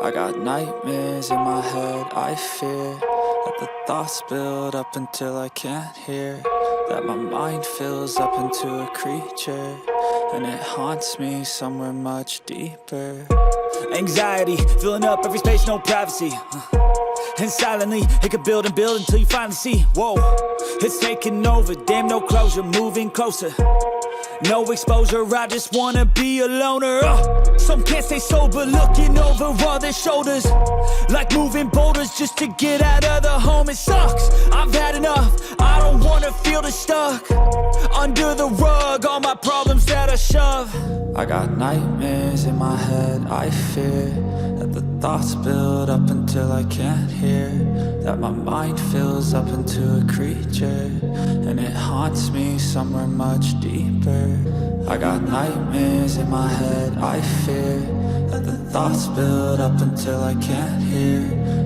I got nightmares in my head, I fear that the thoughts build up until I can't hear, that my mind fills up into a creature, and it haunts me somewhere much deeper. Anxiety, filling up every space, no privacy. And silently, it could build and build until you finally see, whoa, it's taking over, damn no closure, moving closer. No exposure, I just wanna be a loner. Some can't stay sober, looking over all their shoulders, like moving boulders just to get out of the home. It sucks, I've had enough, I don't wanna feel the stuck under the rug, all my problems that I shove. I got nightmares in my head, I fear that the thoughts build up until I can't hear, that my mind fills up into a creature, and it haunts me somewhere much deeper. I got nightmares in my head, I fear that the thoughts build up until I can't hear,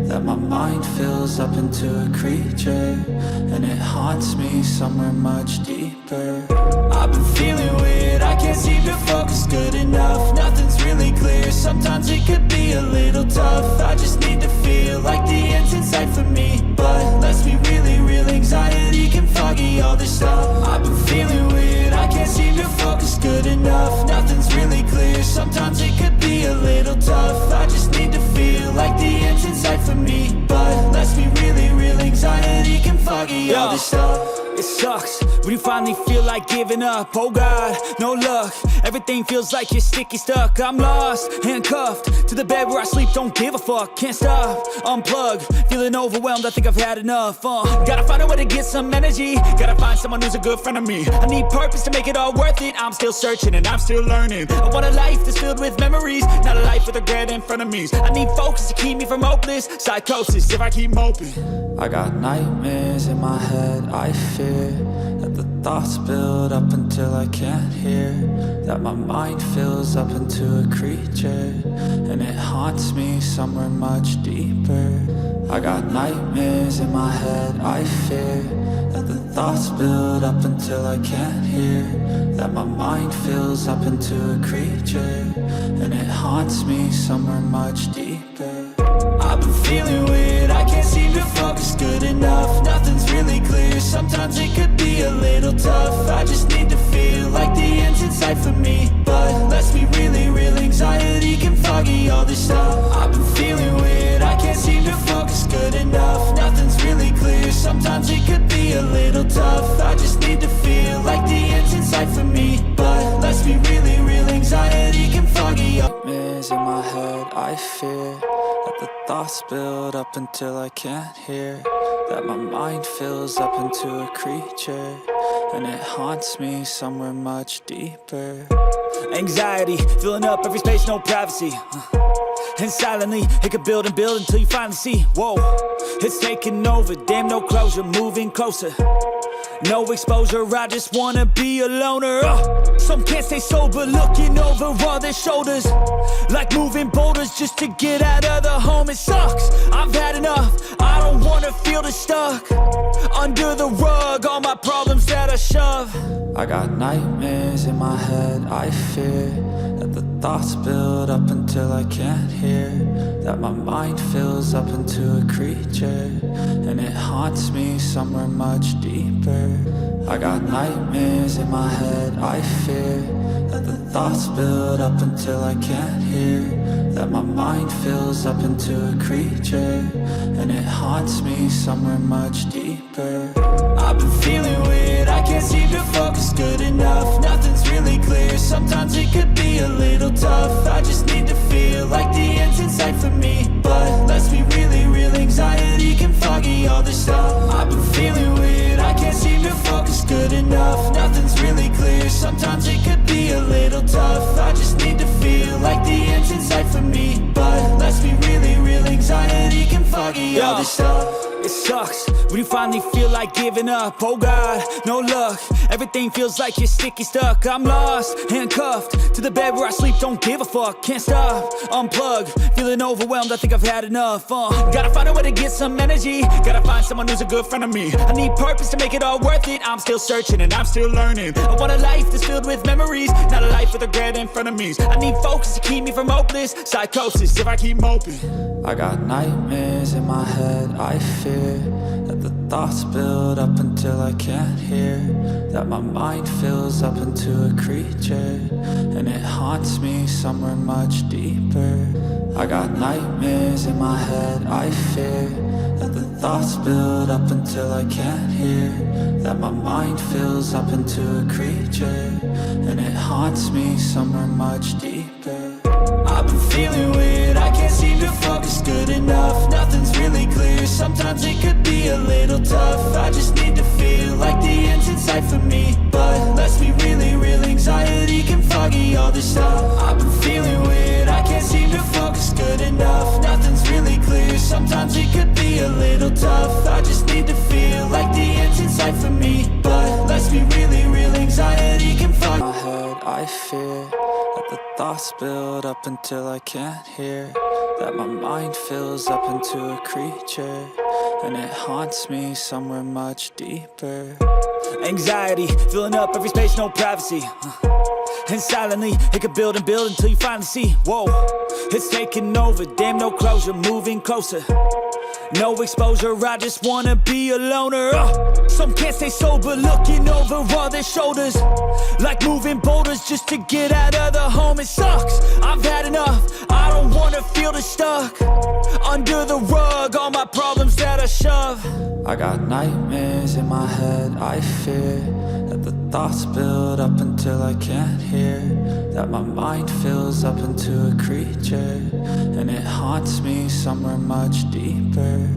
that my mind fills up into a creature, and it haunts me somewhere much deeper. I've been feeling weird, I can't seem to focus good enough. Nothing's really clear, sometimes it could be a little tough. I just need to feel like the end's in sight for me, but let's be really real, anxiety can foggy all this stuff. I've been feeling weird, I can't seem to focus good enough. Nothing's really clear, sometimes it could be a little tough. I just need to feel like the end's in sight for me, but let's be really real, anxiety can foggy all this stuff. It sucks when you finally feel like giving up. Oh God, no luck, everything feels like you're sticky stuck. I'm lost, handcuffed to the bed where I sleep, don't give a fuck. Can't stop, unplug, feeling overwhelmed, I think I've had enough. Gotta find a way to get some energy, gotta find someone who's a good friend of me. I need purpose to make it all worth it, I'm still searching and I'm still learning. I want a life that's filled with memories, not a life with regret in front of me. I need focus to keep me from hopeless psychosis if I keep moping. I got nightmares in my head, I fear that the thoughts build up until I can't hear, that my mind fills up into a creature, and it haunts me somewhere much deeper. I got nightmares in my head, I fear that the thoughts build up until I can't hear, that my mind fills up into a creature, and it haunts me somewhere much deeper. I've been feeling weird, I can't seem to focus good enough. Nothing's really clear, sometimes it could be a little tough. I just need to feel like the end's in sight for me, but let's be really real, anxiety can foggy all this stuff. I've been feeling weird, I can't seem to focus good enough. Nothing's really clear, sometimes it could be a little tough. I just need to feel like the end's in sight for me, but let's be really real, anxiety can foggy all. Nightmares in my head, I fear that the thoughts build up until I can't hear, that my mind fills up into a creature, and it haunts me somewhere much deeper. Anxiety, filling up every space, no privacy. And silently, it could build and build until you finally see, whoa, it's taking over, damn no closure, moving closer. No exposure, I just wanna be a loner. Some can't stay sober, looking over all their shoulders, like moving boulders just to get out of the home. It sucks, I've had enough, I don't wanna feel the stuck under the rug, all my problems that I shove. I got nightmares in my head, I fear that the thoughts build up until I can't hear, that my mind fills up into a creature, and it haunts me somewhere much deeper. I got nightmares in my head, I fear that the thoughts build up until I can't hear, that my mind fills up into a creature, and it haunts me somewhere much deeper. I've been feeling weird, I can't seem to focus good enough. Nothing's really clear, sometimes it could be a little tough. I just need to feel like the end's in sight for me, but let's be really real, anxiety can foggy all this stuff. I've been feeling weird, I can't seem to focus good enough. Nothing's really clear, sometimes it could be a little tough. I just need to feel like the end's in sight for me, but let's be really real, anxiety can foggy all this stuff. It sucks when you finally feel like giving up. Oh God, no luck. Everything feels like you're sticky stuck. I'm lost, handcuffed to the bed where I sleep. Don't give a fuck, can't stop. Unplug, feeling overwhelmed. I think I've had enough. Gotta find a way to get some energy. Gotta find someone who's a good friend of me. I need purpose to make it all worth it. I'm still searching and I'm still learning. I want a life that's filled with memories, not a life with regret and frenemies. I need focus to keep me from hopeless psychosis if I keep moping. I got nightmares in my head, I fear that the thoughts build up until I can't hear, that my mind fills up into a creature, and it haunts me somewhere much deeper. I got nightmares in my head, I fear that the thoughts build up until I can't hear, that my mind fills up into a creature, and it haunts me somewhere much deeper. I've been feeling weird, I can't seem to focus good enough. Nothing's really clear, sometimes it could be a little tough. I just need to feel like the end's in sight for me, but let's be really real, anxiety can foggy all this stuff. I've been feeling weird, I can't seem to focus good enough. Nothing's really clear, sometimes it could be a little tough. I just need to feel like the end's in sight for me, but let's be really real, anxiety can foggy. In my head, I fear that the thoughts build up until I can't hear, that my mind fills up into a creature, and it haunts me somewhere much deeper. Anxiety, filling up every space, no privacy. And silently, it could build and build until you finally see, whoa, it's taking over, damn no closure, moving closer. No exposure, I just wanna be a loner. Some can't stay sober, looking over all their shoulders, like moving boulders just to get out of the home. It sucks, I've had enough, I don't wanna feel the stuck under the rug, all my problems that I shove. I got nightmares in my head, I fear that the thoughts build up until I can't hear, that my mind fills up into a creature, and it haunts me somewhere much deeper.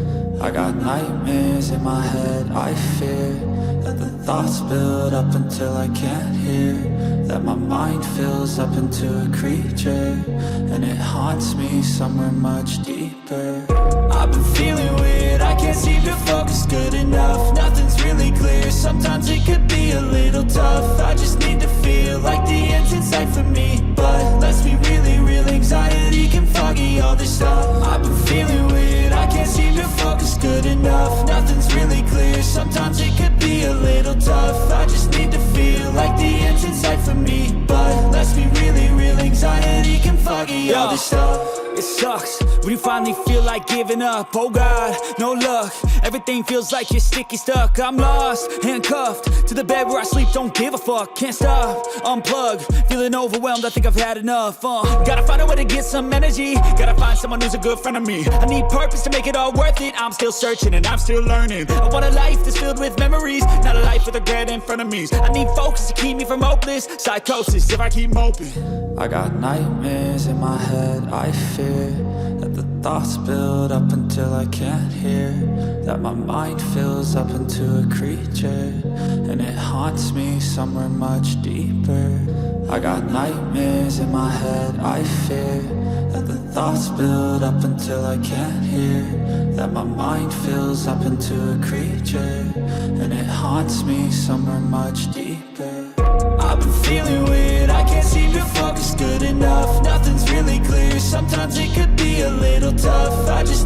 I got nightmares in my head, I fear that the thoughts build up until I can't hear, that my mind fills up into a creature, and it haunts me somewhere much deeper. I've been feeling weird, I can't seem to focus good enough. Nothing's really clear, sometimes it could be a little tough. I just need to feel like the end's in sight for me, but let's be really real, anxiety can foggy all this stuff. I've been feeling weird, I can't seem to focus good enough. Nothing's really clear, sometimes it could be a little tough. I just need to feel like the end's in sight for me, but let's be really real, anxiety can foggy all this stuff. It sucks when you finally feel like giving up. Oh God, no luck. Everything feels like you're sticky stuck. I'm lost, handcuffed to the bed where I sleep. Don't give a fuck, can't stop. Unplug, feeling overwhelmed. I think I've had enough. Gotta find a way to get some energy. Gotta find someone who's a good friend of me. I need purpose to make it all worth it. I'm still searching and I'm still learning. I want a life that's filled with memories, not a life with regret and frenemies. I need focus to keep me from hopeless psychosis if I keep moping. I got nightmares in my head, I fear that the thoughts build up until I can't hear, that my mind fills up into a creature, and it haunts me somewhere much deeper. I got nightmares in my head, I fear that the thoughts build up until I can't hear, that my mind fills up into a creature, and it haunts me somewhere much deeper. I've been feeling weird, I can't seem to focus good enough. Nothing's really clear, sometimes it could be a little tough. I just